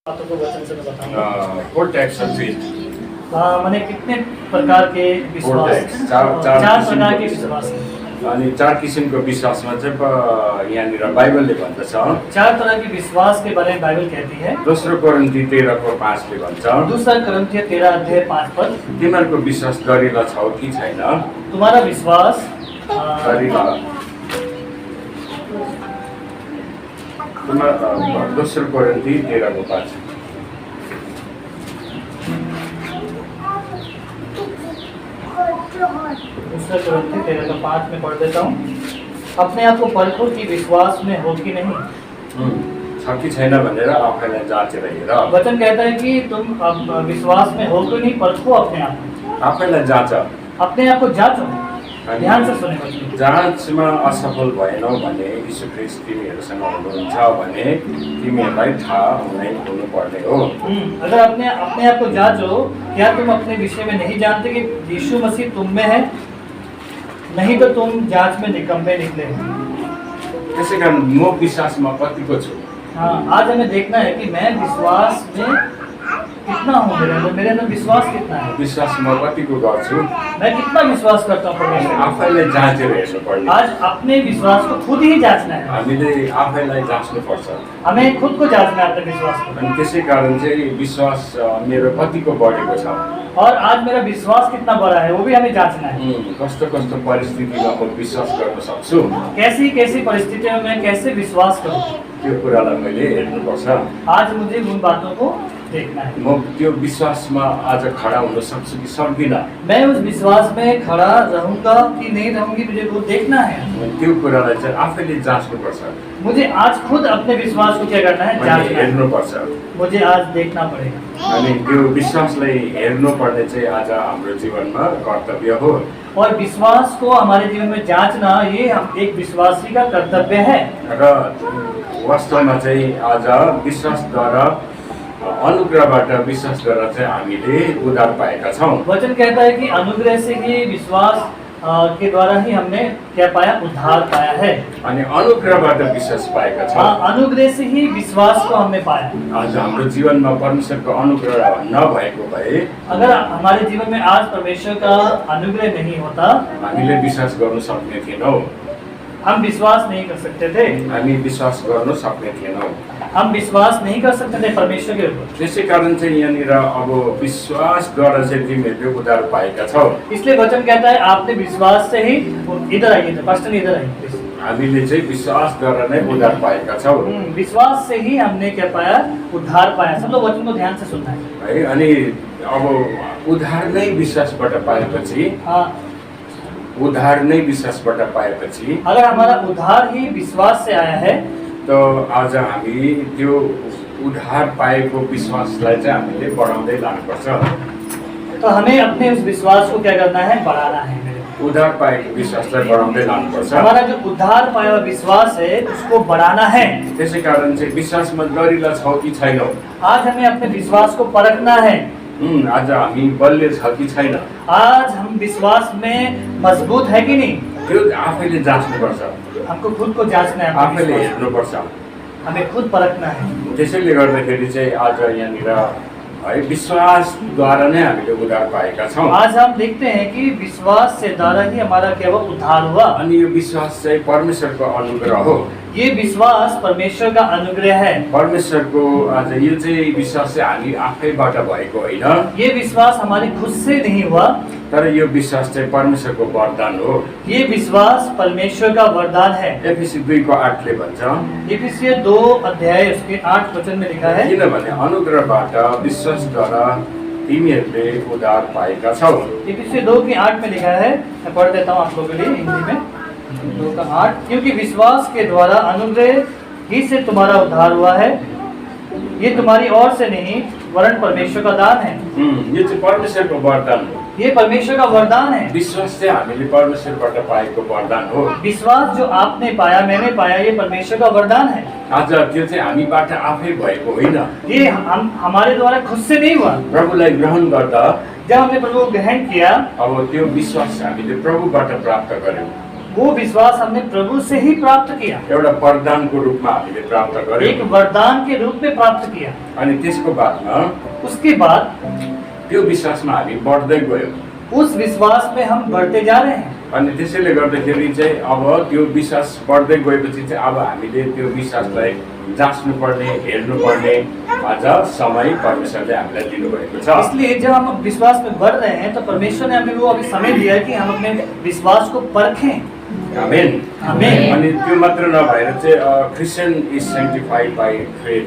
बातों को वचन से मैं बताऊंगा। Four types of faith. मैंने कितने प्रकार के विश्वास, चार प्रकार के विश्वास हैं। अनि चार किसिमको विश्वासमा चाहिँ यहाँनिर बाइबलले भन्दछ। चार तरह के विश्वास के बारे में बाइबल कहती है। दोस्रो कोरिन्थी 13:5 ले भन्छ, दूसरा कोरिन्थियर 13:5 तिमीहरूको विश्वास गरिला छ कि छैन? तुम्हारा विश्वास गरिला। दोस्रो कोरिन्थी 13:5। दूसरा कोरिन्थियर 13:5 में पढ़ देता हूँ। अपने आप को परखो कि विश्वास में हो कि नहीं। छ कि छैन भनेर आफैलाई जाँचेर हेर। वचन कहता है कि तुम अब विश्वास में हो कि नहीं, परखो अपने आप को। आफैलाई जाँच। अपने आप को जाँचो, ध्यान से सुने बच्चों। जाँचमा असफल भएनौ भने यीशु ख्रीष्ट तिमीहरूसँग हुनुहुन्छ भने तिमीहरूलाई थाहा हुनुपर्ने हो। अगर अपने आप को जाँचो, क्या तुम अपने विषय में नहीं जानते कि यीशु मसीह तुम में है? नहीं तो तुम जाँच में निकम्मे निकले। त्यसै कारण म विश्वासमा कतिको छु। हाँ, आज हमें देखना है कि मैं विश्वास में कितना हूँ, मेरे अंदर विश्वास कितना है, विश्वास म कतिको गर्छु, मैं कितना विश्वास करता हूँ परमेश्वर। आफैलाई जाँचेर हेर्नुपर्ने। आज अपने विश्वास को खुद ही जाँचना है। हामीले आफैलाई जाँच्नुपर्छ। हमें खुद को जाँचना है अपने विश्वास को। अनि त्यसै कारण चाहिँ विश्वास मेरो कतिको बढेको छ, और आज मेरा विश्वास कितना बड़ा है वो भी हमें जाँचना है। कस्तो कस्तो परिस्थितिमा म विश्वास गर्न सक्छु, कैसी कैसी परिस्थितियों में कैसे विश्वास करूँ, त्यो कुरालाई मैले हेर्नुपर्छ। आज मुझे उन बातों को देखना है। म त्यो विश्वासमा आज खडा हुन सक्छु कि सक्दिनँ, मैं उस विश्वास में खड़ा रहूंगा कि नहीं रहूंगी, मुझे वो देखना है। त्यो कुरालाई चाहिँ आफैले जाँच्नुपर्छ। मुझे आज खुद अपने विश्वास को क्या करना है, जाँचना है। हेर्नुपर्छ। मुझे आज देखना पड़ेगा। अनि त्यो विश्वासलाई हेर्नुपर्ने चाहिँ आज हाम्रो जीवनमा कर्तव्य हो। और विश्वास को हमारे जीवन में जांचना ये हम एक विश्वासी का कर्तव्य है। र वास्तवमा चाहिँ आज विश्वासद्वारा अनुग्रहबाट विश्वासद्वारा चाहिँ हामीले उद्धार पाएका छौँ। वचन कहता है कि अनुग्रह से ही विश्वास के द्वारा ही हमने क्या पाया, उद्धार पाया है। अनि अनुग्रहबाट विश्वास पाएका छौँ। अनुग्रह से ही विश्वास को हमने पाया। आज हाम्रो जीवनमा परमेश्वरको अनुग्रह नभएको भए, अगर हमारे जीवन में आज परमेश्वर का अनुग्रह नहीं होता, हामीले विश्वास गर्न सक्ने थिएनौँ। हम विश्वास नहीं कर सकते थे। हामी विश्वास गर्न सक्ने थिएनौँ। हम विश्वास नहीं कर सकते थे परमेश्वर के ऊपर। त्यसै कारण चाहिँ यहाँनिर अब विश्वासद्वारा चाहिँ तिमीहरूले उद्धार पाएका छौ। इसलिए वचन कहता है आपने विश्वास से ही, इधर आइए, पास्टर इधर आइए। हामीले चाहिँ विश्वासद्वारा नै उद्धार पाएका छौँ। विश्वास से ही हमने क्या पाया, उद्धार पाया। सब लोग वचन को ध्यान से सुनना है। अनि अब उद्धार नै विश्वासबाट पाएपछि, उद्धार नै विश्वासबाट पाएपछि, अगर हमारा उद्धार ही विश्वास से आया है तो आज हामी त्यो उद्धार पाएको विश्वासलाई चाहिँ हामीले बढाउँदै लानुपर्छ। तो हमें अपने उस विश्वास को क्या करना है, बढ़ाना है। उद्धार पाएको विश्वासलाई बढाउँदै लानुपर्छ। हमारा जो उद्धार पाया हुआ विश्वास है उसको बढ़ाना है। त्यसै कारण चाहिँ विश्वासमा दरिला छौ कि छैनौ, आज हमें अपने विश्वास को परखना है। आज हामी बलियो छ कि छैन, आज हम विश्वास में मजबूत है कि नहीं, त्यो आफैले जाँच्नुपर्छ। हमको खुद को जांचना है, आफैले हेर्नुपर्छ। हमें खुद परखना है। त्यसैले गर्दाखेरि चाहिँ आज यहाँनिर है विश्वासद्वारा नै हामीले उद्धार पाएका छौँ। आज हम देखते हैं कि विश्वास से द्वारा ही हमारा क्या हुआ, उद्धार हुआ। अनि यो विश्वास चाहिँ परमेश्वरको अनुग्रह हो। ये विश्वास परमेश्वर का अनुग्रह है। परमेश्वरको आज यो चाहिँ विश्वास चाहिँ हामी आफैबाट भएको होइन। ये विश्वास हमारे खुद से नहीं हुआ, तर यो विश्वास चाहिँ परमेश्वरको वरदान हो। ये विश्वास परमेश्वर का वरदान है। एफएसी 2:8 ले भन्छ, एफिसियर 2 अध्याय उसके 8 वचन में लिखा है, किनभने अनुग्रहबाट विश्वासद्वारा तिमीहरूले उद्धार पाएका छौ। एफिसियर 2 के 8 में लिखा है, मैं पढ़ देता हूँ आप लोगों के लिए हिंदी में। 2 का 8, क्योंकि विश्वास के द्वारा अनुग्रह ही से तुम्हारा उद्धार हुआ है, ये तुम्हारी ओर से नहीं वरन परमेश्वर का दान है। यो चाहिँ परमेश्वरको वरदान हो। ये परमेश्वर का वरदान है। विश्वास चाहिँ हामीले परमेश्वरबाट पाएको वरदान हो। विश्वास जो आपने पाया, मैंने पाया, ये परमेश्वर का वरदान है। आज त्यो चाहिँ हामीबाट आफै भएको होइन, ये हमारे द्वारा खुद से नहीं हुआ। प्रभुलाई ग्रहण गर्दा जब हमने प्रभु को ग्रहण किया, अब त्यो विश्वास हामीले प्रभुबाट प्राप्त गर्यौँ। वो विश्वास हमने प्रभु से ही प्राप्त किया, एउटा वरदानको रूपमा हामीले प्राप्त एक गर्यौं। वरदान के रूप में प्राप्त किया। अनि त्यसको बादमा उसके बाद त्यो विश्वासमा हामी बढ्दै गयौं। उस विश्वास में हम बढ़ते जा रहे हैं। अनि त्यसैले गर्दाखेरि चाहिँ अब त्यो विश्वास बढ्दै गएपछि चाहिँ अब हामीले त्यो विश्वासलाई जाँच्नु पर्ने, हेर्नु पर्ने अझ समय परमेश्वरले हामीलाई दिनुभएको छ। इसलिए जब हम विश्वास में बढ़ रहे हैं तो परमेश्वर ने हमें वो अभी समय दिया है कि हम अपने विश्वास को परखें। आमेन। आमेन। अनि त्यो मात्र नभएर चाहिँ क्रिस्चियन इज सेन्टिफाइड बाइ फेथ।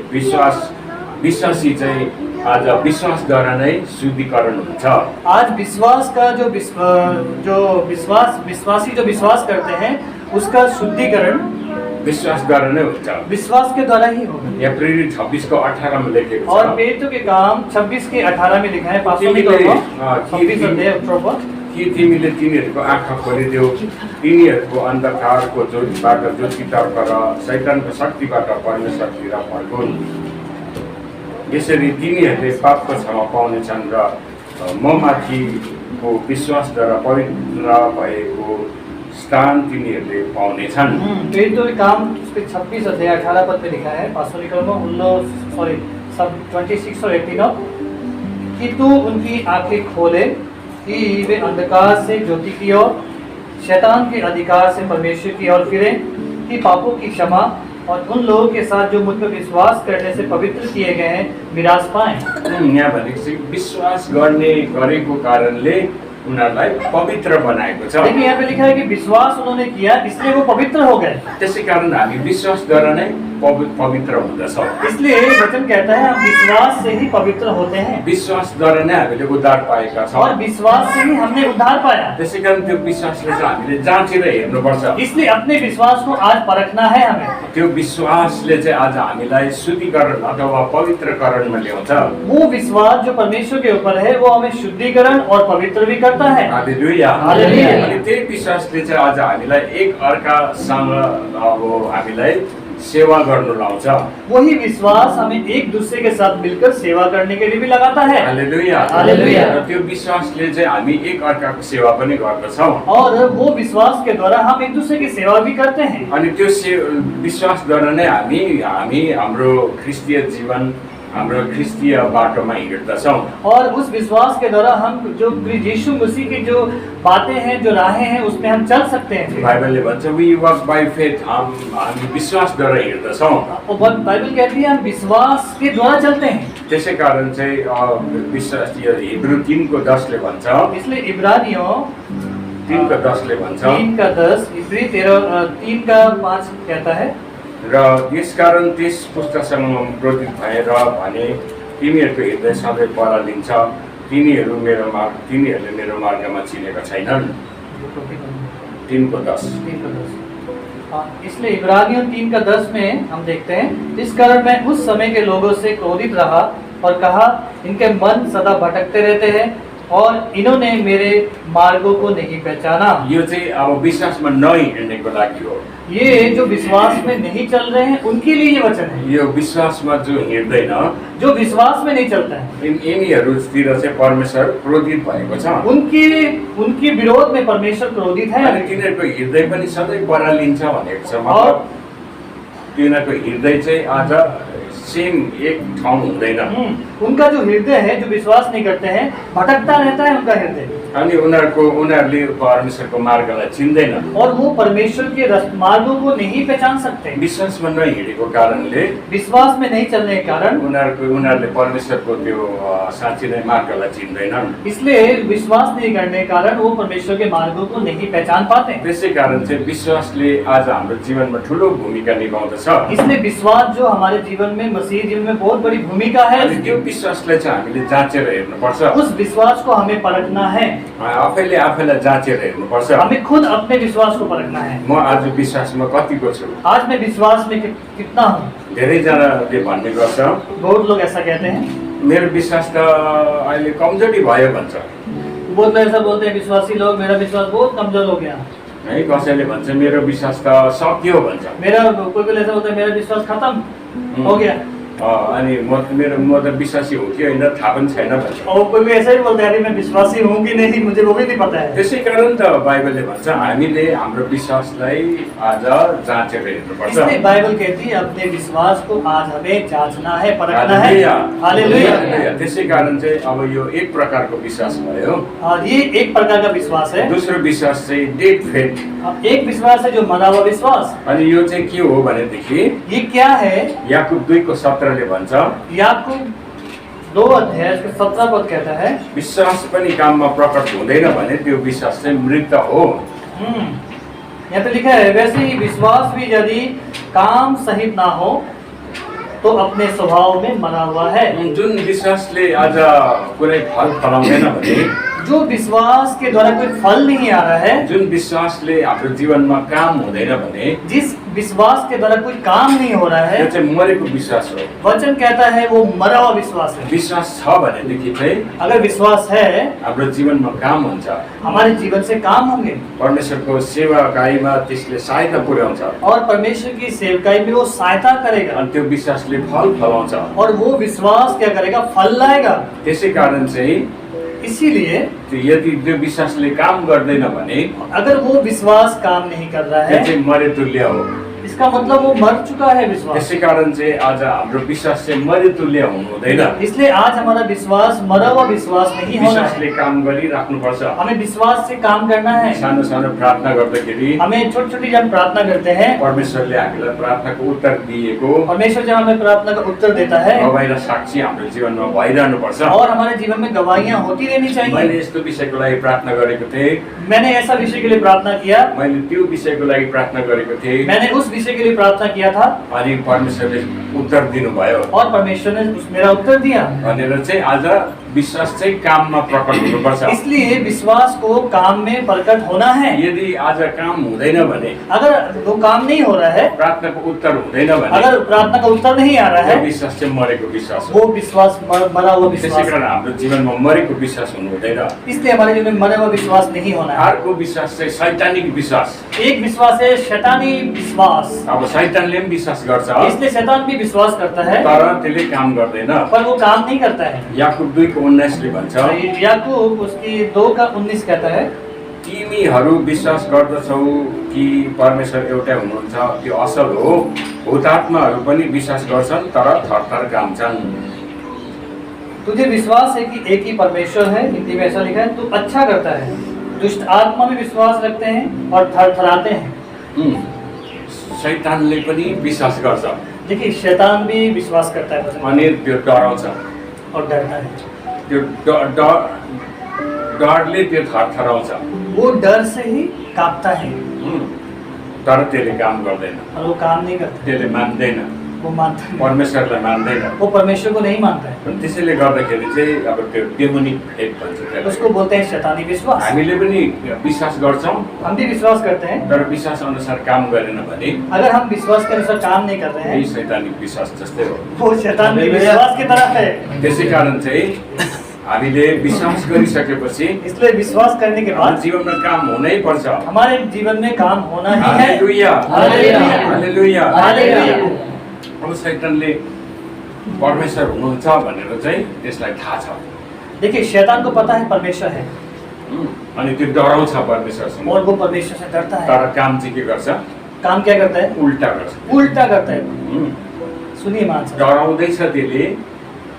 विश्वासी चाहिँ आज विश्वासद्वारा नै शुद्धिकरण हुन्छ। आज विश्वास का जो विश्वासी जो विश्वास करते हैं उसका शुद्धिकरण विश्वासद्वारा नै हुन्छ। विश्वास के द्वारा ही होगा। यहाँ प्रेरित 26:18 में लेखेको और छ, पेतु के काम 26:18 में लिखा है। कि तिमीले तिनीहरूको आँखा खोलिदेऊ, तिनीहरूको अन्धकारको ज्योतिबाट ज्योतितर्फ र शैतानको शक्तिबाट परमेश्वरतिर फर्कुन्। यसरी तिनीहरूले पापको क्षमा पाउनेछन् र ममाथिको विश्वासद्वारा पवित्र भएको स्थान तिनीहरूले पाउनेछन्। पेतु के काम 26:18 पद में लिखा है। पास्टर निकलमा 26 और 18 कि तू उनकी आंखें खोले कि वे अंधकार से ज्योति की ओर, शैतान के अधिकार से परमेश्वर की ओर फिरे, कि पापों की क्षमा और उन लोगों के साथ जो मुझ पर विश्वास करने से पवित्र किए गए हैं मिरास पाएं। यहाँ भनेको चाहिँ विश्वास गरेको कारणले उनीहरूलाई पवित्र बनाएको छ। लेकिन यहाँ पे लिखा है कि विश्वास उन्होंने किया इसलिए वो पवित्र हो गए। त्यसै कारण हामी विश्वासद्वारा नै पवित्र हुँदछौँ। इसलिए वचन कहता है हम विश्वास से ही पवित्र होते हैं। विश्वासद्वारा नै हामीले उद्धार पाएका छौँ। और विश्वास से ही हमने उद्धार पाया। त्यसै कारण त्यो विश्वासले चाहिँ हामीले जाँचेर हेर्नुपर्छ। इसलिए अपने विश्वास को आज परखना है हमें। त्यो विश्वासले चाहिँ आज हामीलाई शुद्धिकरण अथवा पवित्रकरणमा ल्याउँछ। वो विश्वास जो परमेश्वर के ऊपर है वो हमें शुद्धिकरण और पवित्र भी करता है। हालेलुया। हालेलुया। अनि त्यही विश्वासले चाहिँ आज हामीलाई एक अर्कासँग अब हामीलाई सेवा गर्नु लाउँछ। वही विश्वास हमें एक दूसरे के साथ मिलकर सेवा करने के लिए भी लगाता है। हालेलुया। हालेलुया। र त्यो विश्वासले चाहिँ हामी एक अर्काको सेवा पनि गर्दछौँ। और वो विश्वास के द्वारा हम एक दूसरे की सेवा भी करते हैं। अनि त्यो विश्वासद्वारा नै हामी हाम्रो ख्रिस्तीय जीवन, हाम्रो ख्रिस्तीय बाटोमा हिँड्दछौँ। और उस विश्वास के द्वारा हम जो यीशु मसीह की जो बातें हैं, जो राहें हैं, उसमें हम चल सकते हैं। बाइबलले भन्छ वी वक बाइ फेथ। हामी विश्वासद्वारा हिँड्दछौँ। और बाइबल कहती है हम विश्वास के द्वारा चलते हैं। त्यसै कारण चाहिँ विश्वास हिब्रू 3:10 ले भन्छ। इसलिए इब्रानियों 3:10 भन्छ 3:10 इब्री 3:5 कहता है र यसकारण त्यस पुस्तकसँग क्रोधित भएर भने तिमीहरूको हृदय सधैँ बरालिन्छ, तिनीहरूले मेरो मार्गमा चिनेका छैनन्। 3:10। इसलिए इब्रानियों 3:10 में हम देखते हैं, इस कारण मैं उस समय के लोगों से क्रोधित रहा और कहा इनके मन सदा भटकते रहते हैं और इन्होंने मेरे मार्गों को नहीं पहचाना। यो चाहिँ अब विश्वासमा नहिँड्नेको लागि हो। ये जो विश्वास में नहीं चल रहे हैं उनके लिए ये वचन है। यो विश्वासमा जो हिँड्दैन, जो विश्वास में नहीं चलता है, यिनीहरूतिर चाहिँ परमेश्वर क्रोधित भएको छ। उनके विरोध में परमेश्वर क्रोधित है। अनि तिनीहरूको हृदय पनि सधैँ बरालिन्छ भनेको छ। मतलब तिनीहरूको हृदय चाहिँ आज सेम एक ठाउँ हुँदैन। उनका जो हृदय है, जो विश्वास नहीं करते हैं, भटकता रहता है उनका हृदय। अनि उनीहरूले परमेश्वरको मार्गलाई चिन्दैन और वो परमेश्वर के मार्गों को नहीं पहचान सकते। विश्वासमा नहिँडेको कारणले, विश्वास में नहीं चलने के कारण उनीहरूले परमेश्वरको त्यो साँच्चै नै मार्गलाई चिन्दैनन्। इसलिए विश्वास नहीं करने के कारण वो परमेश्वर के मार्गों को नहीं पहचान पाते। त्यसै कारण चाहिँ विश्वासले आज हाम्रो जीवनमा ठुलो भूमिका निभाउँदछ। इसलिए विश्वास जो हमारे जीवन में, मसीह जीवन में बहुत बड़ी भूमिका है। त्यो विश्वासलाई चाहिँ हामीले जाँचेर हेर्नुपर्छ। उस विश्वास को हमें परखना है। आफैले आफैलाई जाँचेर हेर्नुपर्छ। हमें खुद अपने विश्वास को परखना है। म आज विश्वासमा कतिको छु? आज मैं विश्वास में कितना हूँ? धेरैजनाले भन्ने गर्छ, बहुत लोग ऐसा कहते हैं, मेरो विश्वास त अहिले कमजोरी भयो भन्छ। बहुत लोग ऐसा बोलते हैं, विश्वासी लोग, मेरा विश्वास बहुत कमजोर हो गया है। कसैले भन्छ मेरो विश्वास त सकियो भन्छ। मेरा कोई ऐसा होता है, मेरा विश्वास खत्म हो गया। अनि म त विश्वासी हो कि होइन थाहा पनि छैन भन्छ। और कोई ऐसा ही बोलता है अरे मैं विश्वासी हूँ कि नहीं मुझे वो भी नहीं पता है। त्यसै कारण त बाइबलले भन्छ हामीले हाम्रो विश्वासलाई आज जाँचेर हेर्नुपर्छ। इसलिए बाइबल कहती है अपने विश्वास को आज हमें जांचना है, परखना है। हालेलुया। त्यसै कारण चाहिँ अब यो एक प्रकारको विश्वास भयो। और ये एक प्रकार का विश्वास है। दोस्रो विश्वास चाहिँ डेड फेथ। एक विश्वास है जो मरा हुआ विश्वास। अनि यो चाहिँ के हो भनेदेखि ये क्या है? याकूब 2:17 भन्छ, याकूब 2:17 कहता है विश्वास पनि काममा प्रकट हुँदैन भने त्यो विश्वास चाहिँ मृत हो। यहाँ पे लिखा है वैसे ही विश्वास भी यदि काम सहित ना हो तो अपने स्वभाव में मरा हुआ है। जुन विश्वासले आज कुनै फल फलाउँदैन भने, जो विश्वास के द्वारा कोई फल नहीं आ रहा है, जुन विश्वासले हाम्रो जीवनमा काम हुँदैन भने, जिस विश्वास के द्वारा कोई काम नहीं हो रहा है, त्यो चाहिँ मरेको विश्वास हो। वचन कहता है वो मरा हुआ विश्वास है। विश्वास छ भनेदेखि चाहिँ अगर विश्वास है हाम्रो जीवनमा काम हुन्छ, हमारे जीवन से काम होंगे परमेश्वरको सेवाकाईमा त्यसले सहायता पुर्याउँछ और परमेश्वर की सेवकाई में वो सहायता करेगा अनि त्यो विश्वासले फल फलाउँछ। और वो विश्वास क्या करेगा? फल लाएगा। त्यसै कारण चाहिँ इसीलिए यदि त्यो विश्वासले काम गर्दैन भने अगर वो विश्वास काम नहीं कर रहा त्यो है, चाहिँ मरे तुल्य हो। इसका मतलब वो मर चुका है विश्वास। त्यसै कारण चाहिँ आज हाम्रो विश्वास चाहिँ मरे तुल्य हुनु हुँदैन। इसलिए आज हमारा विश्वास मरा हुआ विश्वास नहीं होना विश्वासले है। काम गरिराख्नुपर्छ। हमें विश्वास से काम करना है। सानो सानो प्रार्थना गर्दाखेरि हमें छोटी छोटी जब प्रार्थना करते हैं, परमेश्वरले हामीलाई प्रार्थनाको उत्तर दिएको परमेश्वर जब हमें प्रार्थना का उत्तर देता है गवाई साक्षी हाम्रो जीवनमा भइरहनुपर्छ। और हमारे जीवन में गवाहियां होती रहनी मैले चाहिए। यस्तो विषयको लागि प्रार्थना गरेको थिएँ, मैंने ऐसा विषय के लिए प्रार्थना किया, मैले त्यो विषयको लागि प्रार्थना गरेको थिएँ, मैंने उस विषय के लिए प्रार्थना किया था अनि परमेश्वरले उत्तर दिनुभयो और परमेश्वर ने मेरा उत्तर दिया। भनेर चाहिँ आज विश्वास चाहिँ काममा प्रकट हुनुपर्छ। इसलिए विश्वास को काम में प्रकट होना है। यदि आज काम हुँदैन भने, अगर वो काम नहीं हो रहा है, प्रार्थनाको उत्तर हुँदैन भने, अगर प्रार्थना का उत्तर नहीं आ रहा त्यो है, विश्वास चाहिँ मरेको विश्वास हो। वो विश्वास मरा हुआ त्यसै विश्वास कारण है। हाम्रो जीवनमा मरेको विश्वास हुनु हुँदैन। इसलिए हमारे जीवन में मरा हुआ विश्वास नहीं होना है। अर्को विश्वास चाहिँ शैतानिक विश्वास। एक विश्वास है शैतानी विश्वास। अब शैतानले पनि विश्वास गर्छ, इसलिए शैतान भी विश्वास करता है तर त्यसले काम गर्दैन। पर वो काम नहीं करता है। याकूब 2:19 भन्छ, याकूब उसकी 2:19 कहता है तिमीहरू विश्वास गर्दछौ कि परमेश्वर एउटै हुनुहुन्छ, त्यो असल हो। भूतात्माहरू पनि विश्वास गर्छन् तर थरथर काम्छन्। तुझे विश्वास है कि एक ही परमेश्वर है, हिंदी में ऐसा लिखा है, तू अच्छा करता है। दुष्ट आत्मा में विश्वास रखते हैं और थरथराते हैं। शैतानले पनि विश्वास गर्छ देखिए शैतान भी विश्वास करता है अनि त्यो डराउँछ, और डरता है। त्यो डरले त्यो थरथराउँछ, वो डर से ही कांपता है तर त्यसले काम गर्दैन, और वो काम नहीं करता, त्यसले मान्दैन, वो मानता नहीं, परमेश्वरलाई मान्दैन। वो परमेश्वर को नहीं मानता है। अनि त्यसैले गर्दाखेरि चाहिँ अब त्यो डेमोनिक फेथ भन्छ त्यसलाई। उसको बोलते हैं शैतानी विश्वास। हामीले पनि विश्वास गर्छौं, हम भी विश्वास करते हैं, तर विश्वास अनुसार काम गरेन भने अगर हम विश्वास के अनुसार काम नहीं कर रहे यही हैं, शैतानिक विश्वास जस्तै हो। वो शैतान के विश्वास की तरह है। त्यसै कारण चाहिँ हामीले विश्वास गरिसकेपछि इसलिए विश्वास करने के हाम्रो बाद जीवनमा काम हुनै पर्छ। हमारे जीवन में काम होना ही है। हालेलुया, हालेलुया, हालेलुया। हालेलुया। अब शैतानले परमेश्वर हुनुहुन्छ भनेर चाहिँ त्यसलाई थाहा छ, देखिए शैतान को पता है परमेश्वर है अनि त्यो डराउँछ परमेश्वरसँग, और वो परमेश्वर से डरता है। तर काम चाहिँ के गर्छ? काम क्या करता है? उल्टा गर्छ। उल्टा करता है। सुनिए मान से डराउँदैछ त्यसले,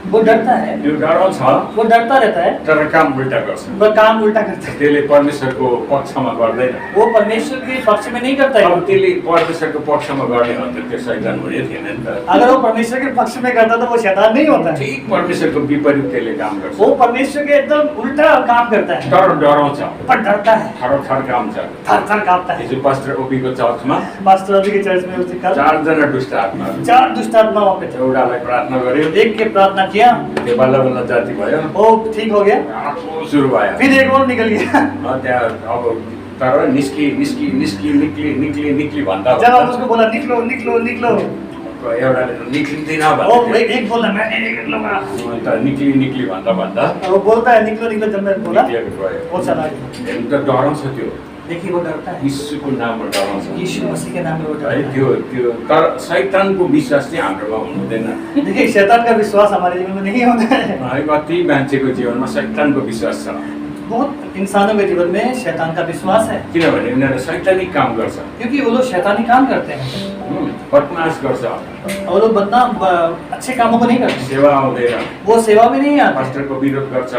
वो डरता है, त्यो डराउँछ वो डरता रहता है, तर काम उल्टा गर्छ। वो काम उल्टा करता है। त्यसले परमेश्वरको पक्षमा गर्दैन। वो परमेश्वर के पक्ष में नहीं करता अब है। त्यसले परमेश्वरको पक्षमा गर्ने हो भने त त्यो शैतान हुने थिएन नि त। अगर वो परमेश्वर के पक्ष में करता तो वो शैतान नहीं होता है। ठीक परमेश्वरको विपरीत त्यसले काम गर्छ, वो परमेश्वर के एकदम उल्टा काम करता है, तर डराउँछ, पर डरता है, थरथर काम छ। थर थर कांपता है। हिजो पास्टर ओपीको चर्चमा पास्टर अभी के चर्च में उसने कल 4 जना दुष्ट आत्मा, 4 दुष्ट आत्मा वहाँ पे थे। एउटालाई प्रार्थना गर्यो, एक के प्रार्थना किया, त्यो बल्ल बल्ल जाति भयो, वो ठीक हो गया, अर्को सुरु भयो। फिर एक और निकल गया। त्यहाँ अब तर निक्ली भन्दा जब हम उसको बोला निकलो निकलो निकलो, एउटाले त निक्लिँदैन वो भन्यो, एक बोला मैं नहीं निकलूंगा, अन्त निक्ली भन्दा वो बोलता है निकलो निकलो, जब मैं बोला निक्लिएको गयो। वो चला गया। हेर्नु त डराउँछ त्यो, देखिए वो डरता है, यीशुको नाममा डराउँछ यीशु मसीह के नाम में वो है। डरता है। त्यो त्यो तर शैतानको विश्वास चाहिँ हाम्रोमा हुनु हुँदैन देखिए शैतान का विश्वास हमारे जीवन में नहीं होता है। है। कति मान्छेको जीवनमा शैतानको विश्वास छ, बहुत इंसानों के जीवन में शैतान का विश्वास है, किनभने उनीहरूले शैतानिक काम गर्छ, क्योंकि वो लोग शैतानी काम करते हैं बदमास गर्छ, और वो लोग बदनाम अच्छे कामों को नहीं करते, सेवा आउँदैन, वो सेवा में नहीं आते, पास्टरको विरोध गर्छ,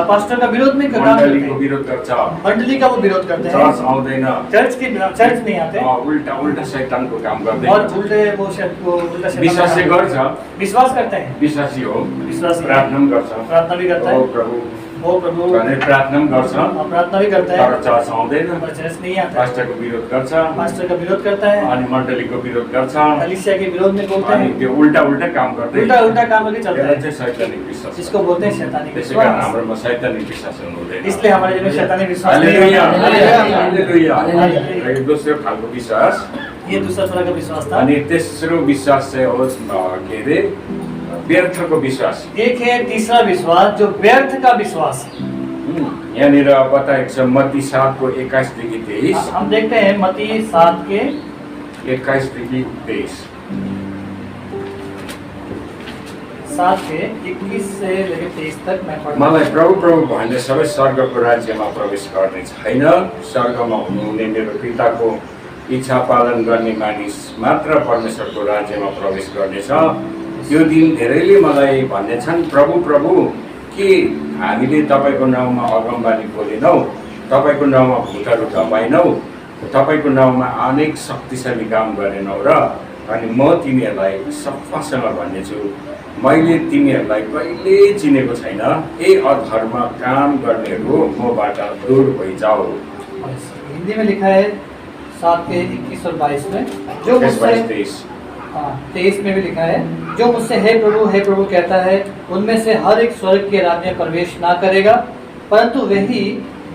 पास्टर का विरोध में काम करते मण्डलीको हैं, विरोध गर्छ, मंडली का वो विरोध करते चर्च हैं, आउँदैन, चर्च नहीं आते, उल्टा उल्टा शैतानको काम और गर्दै उल्टे वो उल्टा शैतान विश्वास का चाहिँ काम गर्छ, करते हैं। विश्वास करते हैं, विश्वासी हो, विश्वासी है, प्रार्थना पनि गर्छ, प्रार्थना भी करता ओ है, प्रभु वो प्रभु भनेर प्रार्थना पनि गर्छ, और प्रार्थना भी करता तर है, चर्च आउँदैन, पर चर्च नहीं आता, पास्टरको विरोध गर्छ, पास्टर का विरोध करता है, अनि मण्डलीको विरोध गर्छ, कलीसिया के विरोध में बोलता अनि है, त्यो उल्टा उल्टा काम गर्दै उल्टा उल्टा काम करके चलता त्यसलाई है, चाहिँ शैतानिक विश्वास छ। जिसको बोलते हैं शैतानी त्यसै कारण विश्वास। हाम्रोमा शैतानिक विश्वास हुनु हुँदैन। इसलिए हमारे जीवन में शैतानी विश्वास नहीं हालेलुया, होता। हालेलुया। हालेलुया। र यो दोस्रो खालको विश्वास, ये दूसरा तरह का विश्वास था। अनि तेस्रो विश्वास चाहिँ हो के अरे व्यर्थको विश्वास। एक है तीसरा विश्वास जो व्यर्थ का विश्वास। यहाँनिर बताएको छ मत्ती 7को 21 देखि 23, हम देखते हैं मत्ती 7 के 21 देखि 23। 7 के 21 से लेकर 23 तक मैं पढ़ मलाई प्रभु प्रभु भन्ने सबै स्वर्गको राज्यमा प्रवेश गर्ने छैन, स्वर्गमा हुनुहुने मेरो पिताको इच्छा पालन गर्ने मानिस मात्र परमेश्वरको राज्यमा प्रवेश गर्नेछ। त्यो दिन धेरैले मलाई भन्नेछन्, प्रभु प्रभु के हामीले तपाईँको नाउँमा अगमबानी बोलेनौ, तपाईँको नाउँमा भूतहरू धपाएनौ, तपाईँको नाउँमा अनेक शक्तिशाली काम गरेनौ र? अनि म तिमीहरूलाई सफासँग भन्नेछु, मैले तिमीहरूलाई कहिले चिनेको छैन। ए अधर्म काम गर्नेहरू मबाट दूर भइजाऊ। हिंदी में लिखा है 7 के 21 और 22 में, जो मुझसे 23 में भी लिखा है, जो मुझसे हे प्रभु कहता है, उनमें से हर एक स्वर्ग के राज्य में प्रवेश ना करेगा, परंतु वही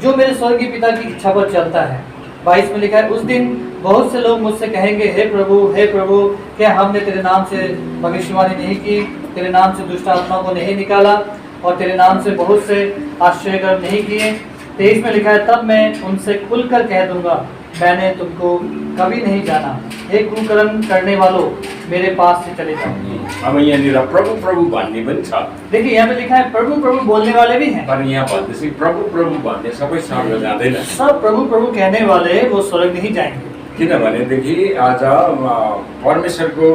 जो मेरे स्वर्गीय पिता की इच्छा पर चलता है। 22 में लिखा है, उस दिन बहुत से लोग मुझसे कहेंगे, हे प्रभु क्या हमने तेरे नाम से भविष्यवाणी नहीं की, तेरे नाम से दुष्ट आत्मा को नहीं निकाला और तेरे नाम से बहुत से आश्चर्य नहीं किए। 23 में लिखा है, तब मैं उनसे खुलकर कह दूंगा, मैंने तुमको कभी नहीं जाना, हे कुकर्म करने वालों, मेरे पास से चले जाओ। अब यहाँनिर प्रभु प्रभु भन्ने पनि छ, देखिए यहाँ पे लिखा है प्रभु प्रभु बोलने वाले भी हैं, तर यहाँ भन्दैछ प्रभु प्रभु भन्ने सबै स्वर्ग जाँदैन। सब प्रभु प्रभु कहने वाले वो स्वर्ग नहीं जाएंगे, किनभनेदेखि आज परमेश्वरको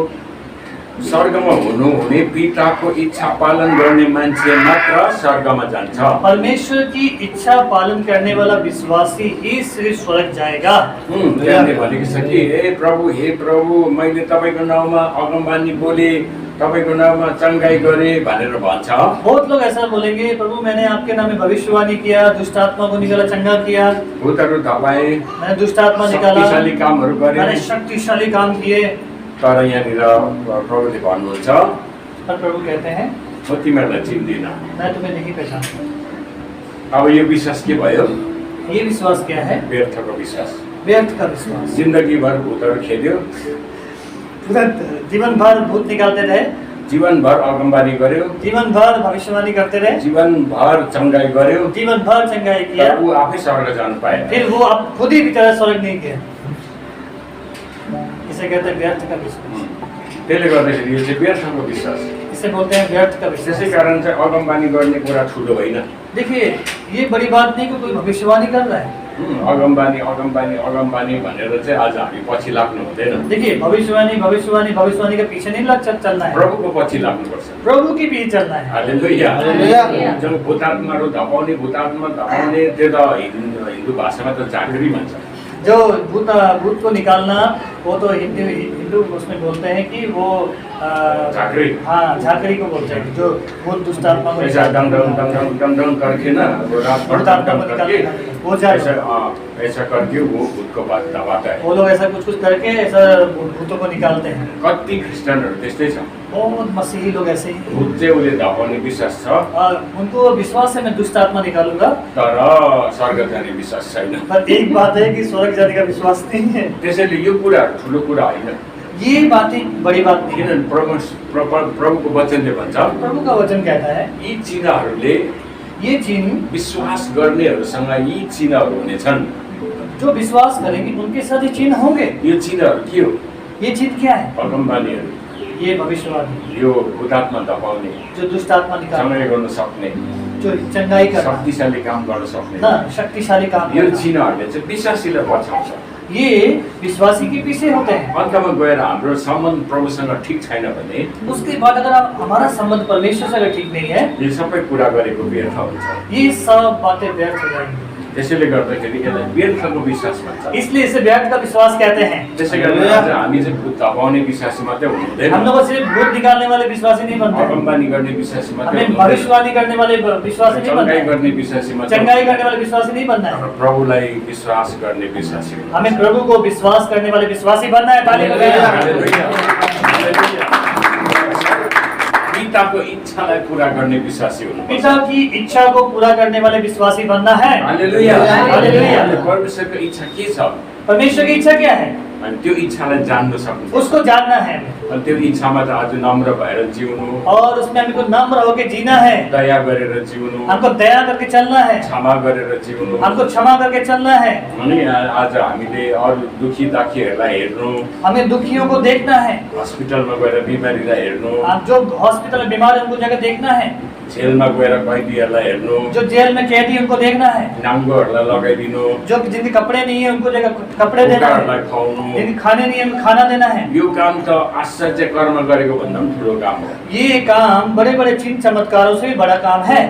स्वर्गमा हुनुहुने पिताको इच्छा पालन गर्ने मान्छे मात्र स्वर्गमा जान्छ। परमेश्वर की इच्छा पालन करने वाला विश्वासी ही सिर्फ स्वर्ग जाएगा। त्यहाँले भनेको छ कि हे प्रभु मैले तपाईँको नाउँमा अगमबानी बोले, तपाईँको नाउँमा चङ्गाई गरे भनेर भन्छ। बहुत लोग ऐसा बोलेंगे, प्रभु मैंने आपके नाम में भविष्यवाणी किया, दुष्ट आत्मा को निकाला, चंगा किया, भूतहरू धपाए, मैंने दुष्ट आत्मा निकाला, शक्तिशाली कामहरू गरे। मैंने शक्तिशाली काम किए। तर यहाँनिर प्रभुले भन्नुहुन्छ, पर प्रभु कहते हैं, म तिमीहरूलाई चिन्दिनँ। मैं तुम्हें नहीं पहचानता। अब यो विश्वास के भयो? ये विश्वास क्या है? व्यर्थको विश्वास। व्यर्थ का विश्वास। जिन्दगीभर भूतहरू खेल्यो, जीवन भर भूत निकालते रहे, जीवनभर अगमबानी गर्यो, जीवन भर भविष्यवाणी करते रहे, जीवनभर चङ्गाई गर्यो, जीवन भर चंगाई किया, तर ऊ आफै स्वर्ग जानु पाएन। फिर वो अब खुद ही बेचारा स्वर्ग नहीं गया। इसे कहते हैं व्यर्थ का विश्वास। त्यसले गर्दाखेरि यो चाहिँ व्यर्थको विश्वास। इसे बोलते हैं व्यर्थ का विश्वास। त्यसै कारण चाहिँ अगमबानी गर्ने कुरा ठुलो होइन। देखिए ये बड़ी बात नहीं कि कोई भविष्यवाणी कर रहा है। अगमबानी अगमबानी अगमबानी भनेर चाहिँ आज हामी पछि लाग्नु हुँदैन। देखिए भविष्यवाणी के पीछे नहीं चलना है, प्रभुको पछि लाग्नुपर्छ। प्रभु के पीछे चलना है। हालेलुया। हालेलुया। जो भूतात्माहरू धपाउने त्यो त हिन्दू भाषामा त झाँक्री भन्छ। जो भूत को निकालना, वो तो हिंदू उसमें बोलते हैं कि वो झाँक्री। हाँ, झाकड़ी को बोलते हैं, जो भूत दुष्ट आत्मा को ऐसा डम डम डम डम डम डम करके ना वो रात भर डम डम करके वो जाए, ऐसा करके वो भूत को बात दबाता है। वो लोग ऐसा कुछ करके ऐसा भूतों को निकालते हैं। कति क्रिस्चियनहरू त्यस्तै छ। बहुत मसीही लोग ऐसे ही हैं। भूत चाहिँ उसले धपाउने विश्वास छ, उनको विश्वास है मैं दुष्ट आत्मा निकालूंगा, तर स्वर्ग जाने विश्वास छैन। पर एक बात है कि स्वर्ग जाने का विश्वास नहीं है। त्यसैले यो कुराहरू ठुलो कुरा होइन। ये बातें बड़ी बात नहीं है। किनभने प्रभुको वचनले भन्छ, प्रभु का वचन कहता है, यी चिन्हहरूले ये चिन्ह विश्वास गर्नेहरूसँग यी चिन्हहरू हुनेछन्। जो विश्वास करेंगे उनके साथ ये चिन्ह होंगे। यो चिन्हहरू के हो? ये चिन्ह क्या है? अगमबानीहरू, ये भविष्यवाणी यो भूतात्मा धपाउने, जो दुष्ट आत्मा निकाल्ने, सँगै गर्न सक्ने, जो चंगाई करना, शक्तिशाली काम गर्न सक्ने, ना शक्तिशाली काम यो करना, चिन्हहरूले चाहिँ विश्वासीलाई बचाउँछ। ये विश्वासी के पीछे होते हैं। अन्तमा गएर हाम्रो सम्बन्ध प्रभुसँग ठिक छैन भने उसके बाद अगर हमारा संबंध परमेश्वर से अगर ठीक नहीं है, यो सबै कुरा गरेको व्यर्थ हुन्छ। ये सब बातें व्यर्थ हो जाएंगी। त्यसैले गर्दाखेरि यसलाई व्यर्थको विश्वास भन्छ। इसलिए इसे व्यर्थ का विश्वास कहते हैं। त्यसै कारण आज हामी चाहिँ भूत धपाउने विश्वासी मात्रै हम हुनुहुँदैन, लोग सिर्फ भूत निकालने वाले विश्वासी नहीं बनते, अगमबानी गर्ने विश्वासी मात्रै हमें हुनुहुँदैन, भविष्यवाणी करने वाले विश्वासी नहीं बनना चङ्गाई है, गर्ने विश्वासी मात्रै चंगाई करने वाले विश्वासी नहीं बनना है, प्रभुलाई विश्वास गर्ने विश्वासी हुनुहुन्छ। हमें प्रभु को विश्वास करने वाले विश्वासी बनना है। ताली बजाइए। हालेलुया, हालेलुया। पिताको इच्छालाई पूरा गर्ने विश्वासी हुनुपर्छ। पिता की इच्छा को पूरा करने वाले विश्वासी बनना है। हालेलुया, हालेलुया। परमेश्वरको इच्छा के छ? परमेश्वर की इच्छा क्या है? अनि त्यो इच्छालाई जान्न सक्नु, उसको जानना है अनि त्यो इच्छामा त आज नम्र भएर जिउनु, और उसमें हमको नम्र होकर जीना है, दया गरेर जिउनु, हमको दया करके चलना है, क्षमा गरेर जिउनु। हमको क्षमा करके चलना है, अनि आज हामीले अरू दुखी दाखीहरूलाई हेर्नु, हमें दुखियों को देखना है, हस्पिटलमा गएर बिमारीलाई हेर्नु, आप जो हॉस्पिटल में बीमार है उनको जगह देखना है, जेलमा गएर कैदीहरूलाई हेर्नु, जो जेल में कैदी उनको देखना है, नाङ्गोहरूलाई लगाइदिनु, जो जिनके कपड़े नहीं है उनको जगह कपड़े देना है, भोकाहरूलाई खुवाउनु। जिनके खाने नहीं है उनको खाना देना है। यो काम त आश्चर्य कर्म गरेको भन्दा पनि ठुलो काम हो। ये काम बड़े बड़े चिन्ह चमत्कारों से भी बड़ा काम है।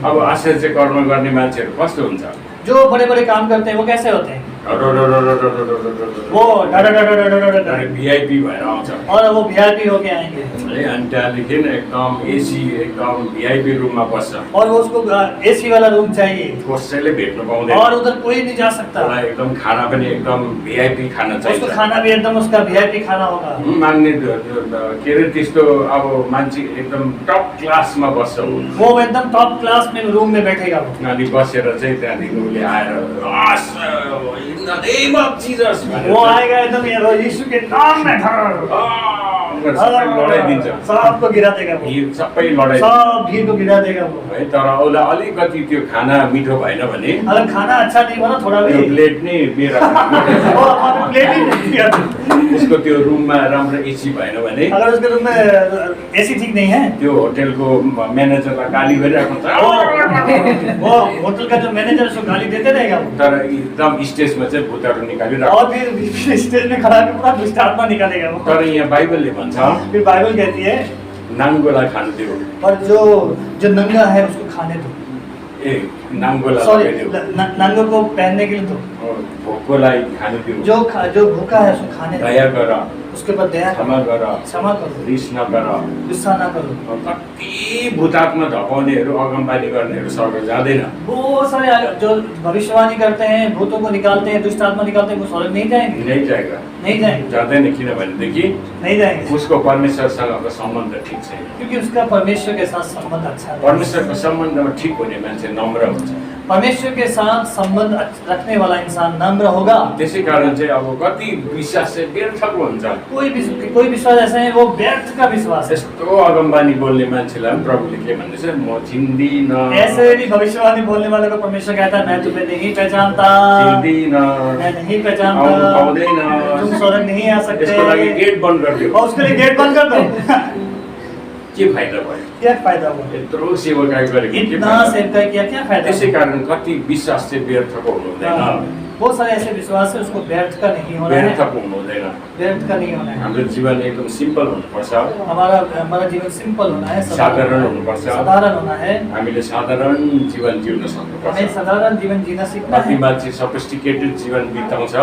अब आश्चर्य कर्म गर्ने मान्छेहरू कस्तो हुन्छ? जो बड़े बड़े काम करते हैं वो कैसे होते हैं? वो भिआइपी भएर आउँछ और वो वीआईपी होके आएंगे है, अनि त्यहाँदेखि एकदम एसी एकदम भिआइपी रुममा बस्छ, और वो उसको एसी वाला रूम चाहिए कसैले भेट्नु पाउँदैन, और उधर कोई नहीं जा सकता। उसलाई एकदम खाना पनि एकदम भिआइपी खाना उसको चाहिन्छ। खाना भी एकदम उसका वीआईपी खाना होगा। माग्ने के अरे त्यस्तो अब मान्छे एकदम टप क्लासमा बस्छ ऊ। वो एकदम टॉप क्लास में रूम में बैठेगा वो। अनि बसेर चाहिँ त्यहाँदेखि उसले आएर in the name of Jesus वो आएगा एकदम यीशु के नाम में सबै लडाइदिन्छ, सबको गिरा देगा वो, भिड सबै लडाइदिन्छ सब भीड़ को गिरा देगा वो। है। तर उसलाई अलिकति त्यो खाना मिठो भएन भने अगर खाना अच्छा नहीं बना थोड़ा त्यो भी प्लेट नै मेरा वो हमारे प्लेट ही नहीं दिया। उसको त्यो रुममा राम्रो एसी भएन भने अगर उसके रूम में एसी ठीक नहीं है, त्यो होटेलको म्यानेजरलाई गाली गरिरहेको हुन्छ, वो होटल का जो मैनेजर उसको गाली देते रहेगा वो। तर एकदम स्टेजमा चाहिँ भूतहरू निकालिरहेको। और फिर स्टेज में खड़ा होकर पूरा दुष्ट आत्मा निकालेगा वो। तर यहाँ बाइबलले भन्छ फिर बाइबल कहती है नाङ्गोलाई खानु दियो, और जो नंगा है उसको खाने दो, ए नाङ्गोलाई सॉरी लगाइदियो, नंगों को पहनने के लिए दो, भोकोलाई खानु दियो, जो भूखा है उसको खाने दो, दया गर, उसके ऊपर दया क्षमा करो, गर, क्षमा करो, रिस नगर। गुस्सा ना करो। कति भूतात्मा धपाउनेहरू अगमबानी गर्नेहरू स्वर्ग जाँदैन। बहुत सारे जो भविष्यवाणी करते हैं, भूतों को निकालते हैं, दुष्ट आत्मा निकालते हैं, वो स्वर्ग नहीं जाएंगे, नहीं जाएगा, नहीं जाएंगे, जाँदैन किनभनेदेखि नहीं जाएंगे, उसको परमेश्वरसँगको सम्बन्ध ठिक छैन। क्योंकि उसका परमेश्वर के साथ संबंध अच्छा है। परमेश्वरको सम्बन्धमा ठिक हुने मान्छे नम्र हुन्छ। परमेश्वर के साथ संबंध रखने वाला इंसान नम्र होगा। त्यसै कारण चाहिँ अब कति विश्वास चाहिँ व्यर्थको हुन्छ। कोई विश्वास ऐसा है वो व्यर्थ का विश्वास है। त्यस्तो अगमबानी बोल्ने मान्छेलाई पनि प्रभुले के भन्दैछ, म चिन्दिनँ, ऐसे भी भविष्यवाणी बोलने वाले को परमेश्वर कहता है मैं तुम्हें नहीं पहचानता, चिन्दिनँ, मैं नहीं आउनु पहचानता, पाउँदैन, तुम स्वर्ग नहीं आ त्यसको लागि सकते, गेट बन्द गरिदियो। और उसके लिए गेट बंद कर दो। के फाइदा भयो? क्या फायदा हुआ? यत्रो सेवाकाई गरेको के इतना फाइदा? सेवकाई किया, क्या फायदा त्यसै हुआ? कारण कति विश्वास चाहिँ व्यर्थको हुनु हुँदैन, बहुत सारे ऐसे विश्वास है उसको व्यर्थ का नहीं होना है, व्यर्थको हुनु हुँदैन। व्यर्थ का नहीं होना है। हाम्रो जीवन एकदम सिम्पल हुनुपर्छ, हमारा जीवन सिंपल होना है, साधारण हुनुपर्छ। साधारण होना है। हामीले साधारण जीवन जिउन सक्नुपर्छ। हमें साधारण जीवन जीना सीखना कति है। मान्छे सफिस्टिकेटेड जीवन बिताउँछ,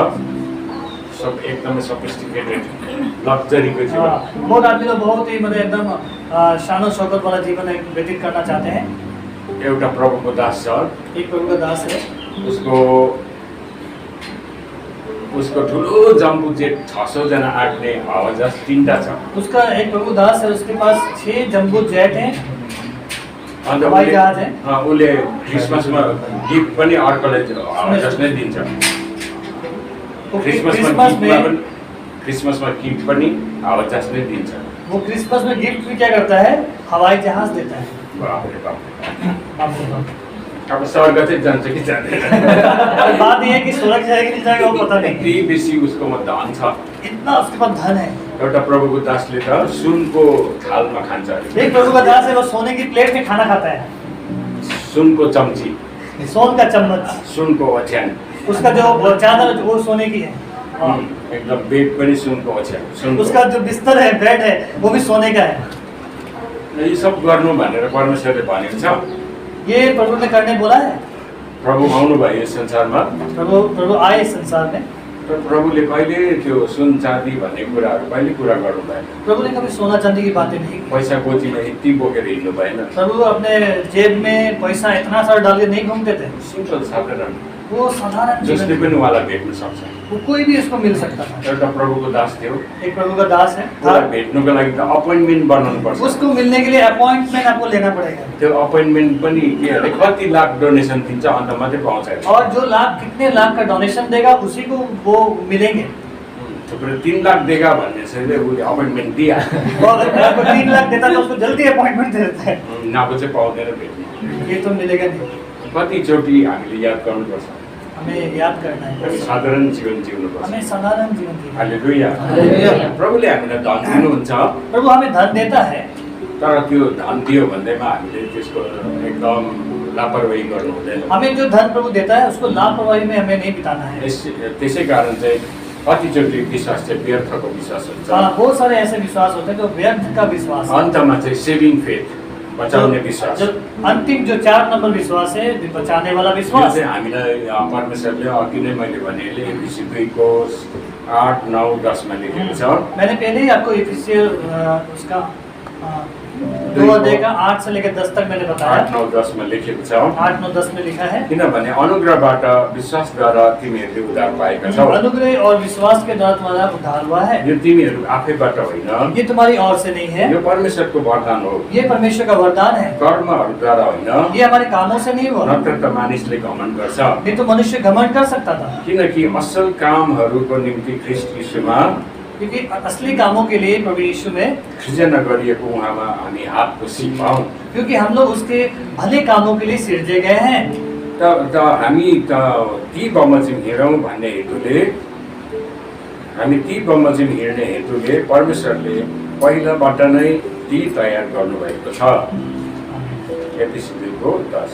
सब एकदमै सफिस्टिकेटेड लग्जरीको जीवन। बहुत आदमी तो बहुत ही मतलब एकदम शानो शौकत वाला जीवन व्यतीत करना चाहते हैं। एउटा प्रभुको दास छ, एक प्रभु का दास है, उसको ठुलो जम्बू जेट 600 जना आँट्ने हवाईजहाज 3टा छ। उसका एक प्रभु दास है, उसके पास 6 जम्बो जेट हैं, अन्त हवाई जहाज है। उसले क्रिसमसमा गिफ्ट पनि अर्कोलाई हवाईजहाज नै दिन्छ। वो क्रिसमसमा गिफ्ट पनि हवाईजहाज नै दिन्छ। वो क्रिसमस में गिफ्ट भी क्या करता है? हवाई जहाज देता है। बाप रे बाप। बाप रे बाप। अब स्वर्ग चाहिँ जान्छ कि जाँदैन और बात ये है कि स्वर्ग जाएगा नहीं जाएगा वो पता नहीं। यति बेसी उसकोमा धन छ। इतना उसके पास धन है। एउटा प्रभुको दासले त सुनको थालमा खान्छ अरे। एक प्रभु का दास है, वो सोने की प्लेट में खाना खाता है, सुनको चम्ची, सोन का चम्मच, सुनको ओछ्यान, उसका जो चादर वो सोने की है, एकदम बेड पनि सुनको ओछ्यान, सुनको। उसका जो बिस्तर है, बेड है, वो भी सोने का है। यी सब गर्नु भनेर परमेश्वरले भनेको छ। ये प्रभु ने करने बोला है। प्रभु आउनु भयो यस संसारमा। प्रभु आए इस संसार में। तर प्रभुले कहिले त्यो सुन चाँदी भन्ने कुराहरू कहिले कुरा गर्नु भएन। प्रभु ने कभी सोना चांदी की बातें नहीं की। पैसा गोजीमा यति बोकेर हिँड्नु भएन। प्रभु अपने जेब में पैसा इतना सारा डाल के नहीं घूमते थे। सिम्पल साधारण, वो साधारण जसले जीवन, पनि उहाँलाई भेट्न सक्छ। वो कोई भी उसको मिल सकता था। एउटा प्रभुको दास थियो, एक प्रभु का दास है, उहाँलाई भेट्नुको लागि त अपोइन्टमेन्ट बनाउनु पर्छ। उसको मिलने के लिए अपॉइंटमेंट आपको लेना पड़ेगा। त्यो अपोइन्टमेन्ट पनि के अरे कति लाख डोनेसन दिन्छ अन्त मात्रै पाउँछ अरे। और जो कितने लाख का डोनेशन देगा उसी को वो मिलेंगे। थुप्रै 3 लाख देगा भन्ने चाहिँ उसले अपोइन्टमेन्ट दिइहाल्छ। और अगर आपको 3 लाख देता है तो उसको जल्दी अपॉइंटमेंट दे देता है। नभए चाहिँ पाउँदैन भेट्नु। ये तो मिलेगा नहीं। कतिचोटि हामीले याद गर्नुपर्छ, हमें याद करना हामी है, साधारण जीवन जिउनुपर्छ। हमें साधारण जीवन जीना है। हालेलुया। हालेलुया। प्रभुले हामीलाई धन दिनुहुन्छ, प्रभु हमें धन देता है, तर त्यो धन दियो भन्दैमा हामीले त्यसको एकदम लापरवाही गर्नु हुँदैन। हमें जो धन प्रभु देता है उसको लापरवाही में हमें नहीं बिताना है। त्यसै कारण चाहिँ कतिचोटि विश्वास चाहिँ व्यर्थको विश्वास हुन्छ। बहुत सारे ऐसे विश्वास होते हैं जो व्यर्थ का विश्वास है। अन्तमा चाहिँ सेभिङ फेथ, बचाउने विश्वास। जो अंतिम जो 4 नंबर विश्वास है, बचाने वाला यो विश्वास, चाहिँ हामीलाई परमेश्वरले अघि नै मैले भने एफिसी 2 8, 9, 10 मा लेखेको छ। मैंने पहले ही आपको एफिसियर उसका 2 अध्याय का 8 से लेकर 10 तक मैंने बताया। 8, 9, 10 मा लेखेको छ। 8, 9, 10 में लिखा है, किनभने अनुग्रहबाट विश्वासद्वारा तिमीहरूले उद्धार पाएका छौ। अनुग्रह और विश्वास के द्वारा तुम्हारा उद्धार हुआ है। यो तिमीहरू आफैबाट होइन, ये तुम्हारी ओर से नहीं है, यो परमेश्वरको वरदान हो। ये परमेश्वर का वरदान है, कर्महरूद्वारा होइन, ये हमारे कामों से नहीं हुआ। नत्र त मानिसले घमण्ड गर्छ। नहीं तो मनुष्य घमंड कर सकता था, किनकि असल कामहरूको निम्ति ख्रीष्ट यीशुमा क्योंकि असली कामों के लिए प्रभु यीशु में, सृजना गरिएको उहाँमा हामी हातको सिपाउँ। क्योंकि हम लोग उसके भले कामों के लिए सिरजे गए हैं। त हामी त ती बमोजिम हिँडौँ भन्ने हेतुले, हामी ती बमोजिम हिँड्ने हेतुले परमेश्वरले पहिलाबाट नै ती तयार गर्नुभएको छ। एफिसी 2:10।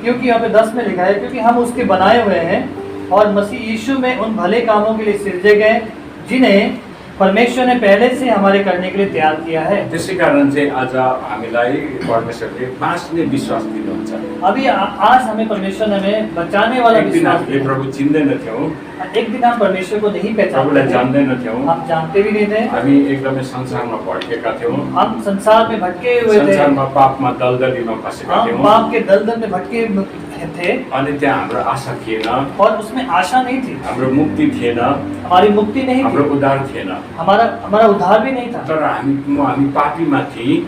क्योंकि यहाँ पे 10 में लिखा है, क्योंकि हम उसके बनाए हुए हैं और मसीह यीशु में उन भले कामों के लिए सिरजे गए जिन्हें परमेश्वर ने पहले से हमारे करने के लिए तैयार किया है। त्यसै कारण चाहिँ आज हामीलाई परमेश्वरले बाँच्ने विश्वास दिनुहुन्छ। अभी आज हमें परमेश्वर ने हमें बचाने वाला एक दिन विश्वास हामीले दिया। प्रभु चिन्दैनथ्यौँ, एक दिन हम परमेश्वर को नहीं पहचानते प्रभुलाई थे, जान्दैनथ्यौँ, हम जानते भी नहीं थे, हामी एकदमै संसारमा भड्केका थियौँ, हम संसार में भटके हुए थे, संसारमा पापमा दलदलीमा फँसेका हम थियौँ। पाप के दलदल में भटके थे अनि त्यहाँ हाम्रो आशा थिएन, और उसमें आशा नहीं थी, हाम्रो मुक्ति थिएन, हमारी मुक्ति नहीं हाम्रो थी, उद्धार थिएन। हमारा उद्धार भी नहीं था। तर हामी पापीमा थियौँ,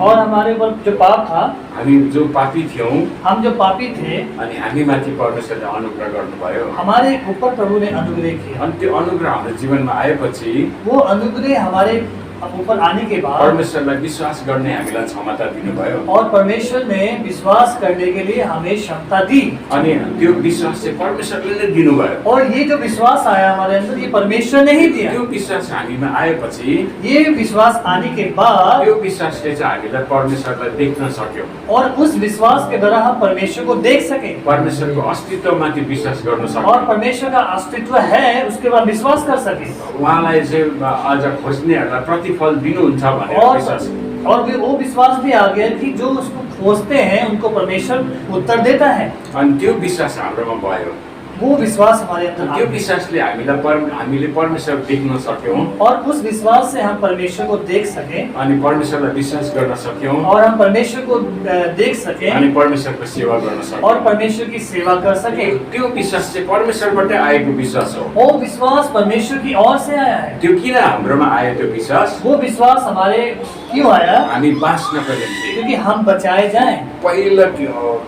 और हमारे ऊपर जो पाप था, हामी जो पापी थियौँ, हम जो पापी थे, अनि हामीमाथि परमेश्वरले अनुग्रह गर्नुभयो। हमारे ऊपर प्रभु ने अनुग्रह किया। अनि त्यो अनुग्रह हाम्रो जीवनमा आएपछि वो अनुग्रह हमारे ऊपर आने के बाद परमेश्वरलाई विश्वास गर्ने हामीलाई क्षमता दिनुभयो। और परमेश्वर ने विश्वास करने के लिए हमें क्षमता दी। अनि त्यो विश्वास चाहिँ परमेश्वरले नै दिनुभयो। और ये जो विश्वास आया हमारे अंदर, ये परमेश्वर ने ही दिया। त्यो विश्वास हामीमा आएपछि ये विश्वास आने के बाद त्यो विश्वासले चाहिँ हामीलाई परमेश्वरलाई देख्न सक्यो, और उस विश्वास के द्वारा हम परमेश्वर को देख सके परमेश्वरको अस्तित्वमाथि विश्वास गर्न और सक्यो, परमेश्वर का अस्तित्व है उसके बाद विश्वास कर सके उहाँलाई चाहिँ आज खोज्नेहरूलाई प्रतिफल दिनुहुन्छ भनेर विश्वास। और वो विश्वास भी आ गया कि जो उसको खोजते हैं उनको परमेश्वर उत्तर देता है। अनि त्यो विश्वास हाम्रोमा भयो। वो विश्वास हमारे अंदर आ त्यो गया। विश्वासले हामीले परमेश्वर देख्न सक्यौँ, और उस विश्वास से हम परमेश्वर को देख सके अनि परमेश्वरलाई विश्वास गर्न सक्यौँ, और हम परमेश्वर को देख सके अनि परमेश्वरको सेवा गर्न सक्यौँ। और परमेश्वर की सेवा कर सके। त्यो विश्वास चाहिँ परमेश्वरबाटै आएको विश्वास हो। वो विश्वास परमेश्वर की ओर से आया है। त्यो किन हाम्रोमा आयो त्यो विश्वास? वो विश्वास हमारे क्यों आया? हामी बाँच्नको निम्ति, क्योंकि हम बचाए जाएं। पहिलो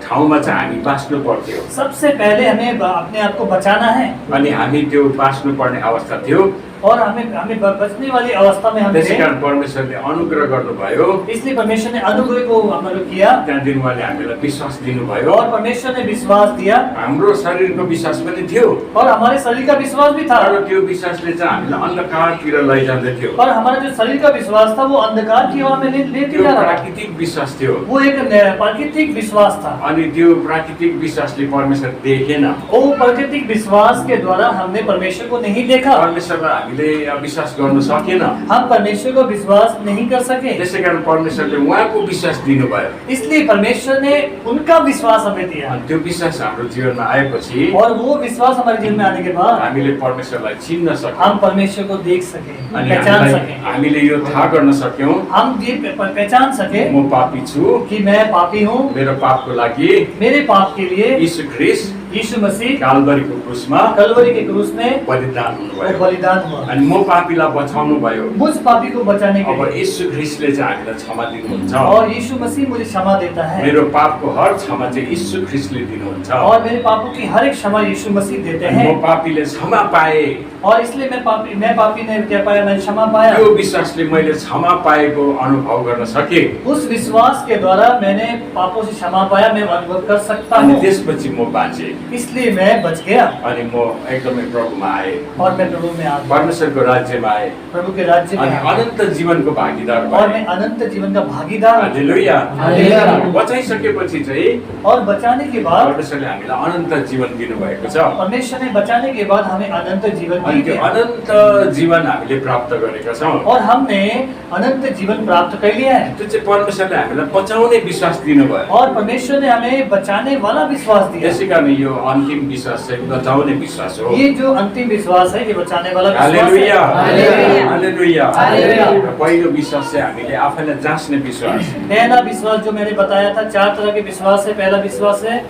ठाउँमा चाहिँ हामी बाँच्नु पर्थ्यो, सबसे पहले हमें अपने आप को बचाना है। अनि हामी त्यो बाँच्नु पर्ने अवस्था थियो। और हमें बचने वाली अवस्था में हम त्यसै थे। कारण परमेश्वरले अनुग्रह गर्नुभयो, इसलिए परमेश्वर ने अनुग्रह को हमारे किया त्यहाँदेखि उहाँले हामीलाई विश्वास दिनुभयो। और परमेश्वर ने विश्वास दिया हाम्रो शरीरको विश्वास पनि थियो, और हमारे शरीर का विश्वास भी था। तर त्यो विश्वासले चाहिँ हामीलाई अन्धकारतिर लैजाँदै थियो। और हमारा जो शरीर का विश्वास था वो अंधकार की ओर में लेके त्यो जा रहा था। प्राकृतिक विश्वास थियो, वो एक प्राकृतिक विश्वास था। अनि त्यो प्राकृतिक विश्वासले परमेश्वर देखेन। वो प्राकृतिक विश्वास के द्वारा हमने परमेश्वर को नहीं देखा। परमेश्वरलाई हामीले विश्वास गर्न सकेन। हम परमेश्वर को विश्वास नहीं कर सके। त्यसै कारण परमेश्वरले उहाँको विश्वास दिनुभयो, इसलिए परमेश्वर ने उनका विश्वास हमें दिया अनि त्यो विश्वास हाम्रो जीवनमा आएपछि और वो विश्वास हमारे जीवन में आने के बाद हामीले परमेश्वरलाई चिन्न सक्यौँ, हम परमेश्वर को देख सके, अनि पहचान हामीलाई- सके। हामीले यो थाहा गर्न सक्यौँ, हम ये पहचान सके म पापी छु, कि मैं पापी हूँ। मेरो पापको लागि मेरे पाप के लिए यीशु ख्रीष्ट यीशु मसीह कालभरीको क्रुसमा कलवरी के क्रूस में बलिदान वो हुनुभयो, बलिदान हुआ। अनि म पापीलाई बचाउनु भयो। मुझ पापी को बचाने के अब लिए यीशु ख्रीष्टले चाहिँ हामीलाई क्षमा दिनुहुन्छ। और यीशु मसीह मुझे क्षमा देता है मेरो पापको हर क्षमा चाहिँ यीशु ख्रीष्टले दिनुहुन्छ। और मेरे पापों की हर एक क्षमा यीशु मसीह देते अनि हैं। म पापीले क्षमा पाए, और इसलिए मैं पापी ने क्या पाया, मैंने क्षमा पाया। त्यो विश्वासले मैले क्षमा पाएको अनुभव गर्न सके। उस विश्वास के द्वारा मैंने पापों से क्षमा पाया, मैं अनुभव कर सकता अनि हूँ। त्यसपछि म बाँचे, इसलिए मैं बच गया अनि म एकदमै प्रभुमा आएँ, और मैं प्रभु में आ गया, परमेश्वरको राज्यमा आएँ, प्रभु के राज्य में अनि आ गया अनन्त जीवनको भागीदार और भएँ। मैं अनंत जीवन का भागीदार हूँ। हालेलुया। हालेलुया। बचाइसकेपछि चाहिँ और बचाने के बाद परमेश्वरले हामीलाई अनन्त जीवन दिनुभएको छ। परमेश्वर ने बचाने के बाद हमें अनंत जीवन अनि दी त्यो है अनन्त जीवन हामीले प्राप्त गरेका छौँ। और हमने अनंत जीवन प्राप्त कर लिया है। त्यो चाहिँ परमेश्वरले हामीलाई बचाउने विश्वास दिनुभयो। और परमेश्वर ने हमें बचाने वाला विश्वास दिया। त्यसै कारण यो अन्तिम विश्वास चाहिँ बचाउने विश्वास हो। ये जो अंतिम विश्वास है, ये बचाने वाला विश्वास है। हालेलुया। हालेलुया। हालेलुया। हालेलुया। पहिलो विश्वास चाहिँ हामीले आफैलाई जाँच्ने विश्वास। पहला विश्वास जो मैंने बताया था, 4 तरह के विश्वास है। पहला विश्वास है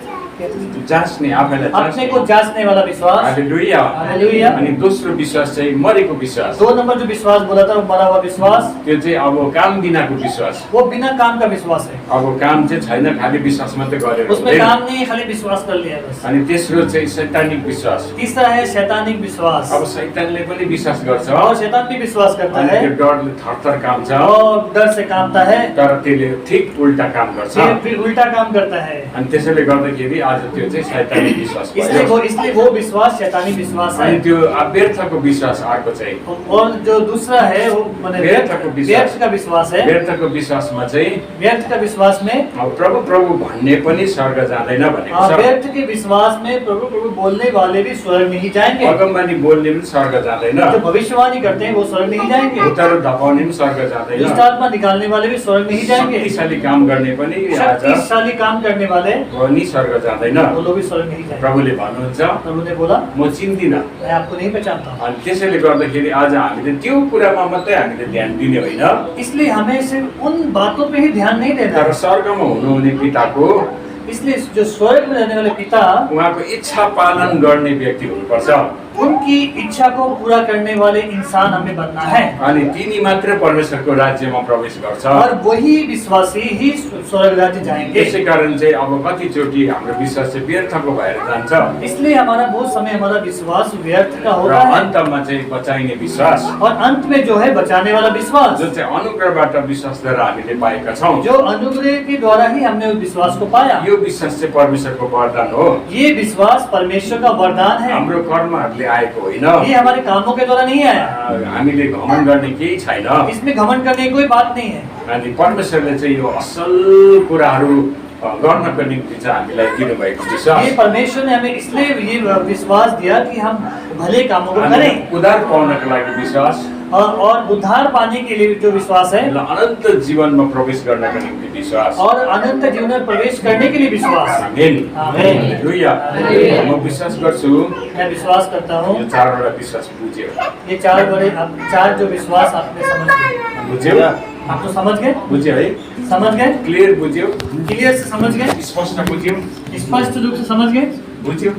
जाँच्ने, आफैलाई अपने को जाँच्ने। जांचने वाला विश्वास। हालेलुया। हालेलुया। अनि दोस्रो विश्वास चाहिँ मरेको विश्वास। 2 नंबर जो विश्वास बोला था, वो मरा हुआ विश्वास। त्यो चाहिँ अब काम बिनाको विश्वास। वो बिना काम का विश्वास है। अब काम चाहिँ छैन, खालि विश्वास मात्रै गरेर उसमें हुँदैन। काम नहीं, खाली विश्वास कर लिया बस। अनि तेस्रो चाहिँ सैद्धान्तिक विश्वास। तीसरा है शैतानिक विश्वास। अब शैतानले पनि विश्वास गर्छ, और शैतान भी विश्वास करता अनि है त्यो डरले थरथर काम्छ, और डर से कांपता है, तर त्यसले ठिक उल्टा काम गर्छ। फिर उल्टा काम करता है। अनि त्यसैले गर्दाखेरि आज त्यो चाहिँ शैतानिक विश्वास इसलिए भयो। वो विश्वास शैतानी विश्वास है। अनि त्यो व्यर्थको विश्वास अर्को चाहिँ और जो दूसरा है वो माने व्यर्थको विश्वास। व्यर्थ का विश्वास है। व्यर्थको विश्वासमा चाहिँ व्यर्थ का विश्वास में अब प्रभु प्रभु भन्ने पनि स्वर्ग जाँदैन भनेको छ। व्यर्थ के विश्वास में प्रभु प्रभु बोलने वाले भी स्वर्ग नहीं जाएंगे। अगमबानी बोल्ने पनि स्वर्ग जाँदैन, जो भविष्यवाणी करते हैं वो स्वर्ग नहीं जाएंगे। भुतहरू धपाउने पनि स्वर्ग जाँदैन, दुष्ट आत्मा निकालने वाले भी स्वर्ग नहीं जाएंगे। शक्तिशाली काम गर्ने पनि आज शक्तिशाली काम करने वाले पनि स्वर्ग जाँदैन। वो लोग भी स्वर्ग नहीं जाएंगे। प्रभुले भन्नुहुन्छ प्रभु ने बोला, म चिन्दिनँ। मैं आपको नहीं पहचानता हूँ। अनि त्यसैले गर्दाखेरि आज हामीले त्यो कुरामा मात्रै हामीले ध्यान दिने होइन, इसलिए हमें सिर्फ उन बातों पे ही ध्यान नहीं देना तर है। स्वर्गमा हुनुहुने पिताको इसलिए जो स्वर्ग में रहने वाले पिता, उहाँको इच्छा पालन गर्ने व्यक्ति हुनुपर्छ। उनकी इच्छा को पूरा करने वाले इंसान हमें बनना है। अनि तिनी मात्र परमेश्वरको राज्यमा प्रवेश गर्छ। और वही विश्वासी ही स्वर्ग राज्य जाएंगे। त्यसै कारण चाहिँ अब कतिचोटि हाम्रो विश्वास चाहिँ व्यर्थको भएर जान्छ इसलिए हमारा बहुत समय हमारा विश्वास व्यर्थ का र होता है। अन्तमा चाहिँ बचाइने विश्वास, और अंत में जो है बचाने वाला विश्वास, जो चाहिँ अनुग्रहबाट विश्वासद्वारा हामीले पाएका छौँ। जो अनुग्रह के द्वारा ही हमने उस विश्वास को पाया। यो विश्वास चाहिँ परमेश्वरको वरदान हो, ये विश्वास परमेश्वर का वरदान है। हाम्रो कर्महरूले आएको होइन। ये हमारे कामों के द्वारा नहीं आया। हामीले घमण्ड गर्ने केही छैन। इसमें घमंड करने की कोई बात नहीं है। अनि परमेश्वरले चाहिँ यो असल कुराहरू गर्नको निम्ति चाहिँ हामीलाई दिनुभएको विश्वास। ये परमेश्वर ने हमें इसलिए ये विश्वास दिया कि हम भले कामों को हामी करें। उद्धार पाउनको लागि विश्वास, और उद्धार पाने के लिए जो विश्वास है, र अनन्त जीवनमा प्रवेश गर्नको निम्ति विश्वास। और अनंत जीवन में प्रवेश करने के लिए विश्वास। आमेन। आमेन। हालेलुया। हालेलुया। म विश्वास गर्छु मैं विश्वास करता हूँ यो चारवटा विश्वास बुझ्यो। ये चार जो विश्वास आपने समझ गए। बुझ्यो? आप तो समझ गए, बुझ्यो है? समझ गए, क्लियर बुझ्यो? क्लियर से समझ गए, स्पष्ट बुझ्यो? स्पष्ट रूप से समझ गए। बुझ्यो?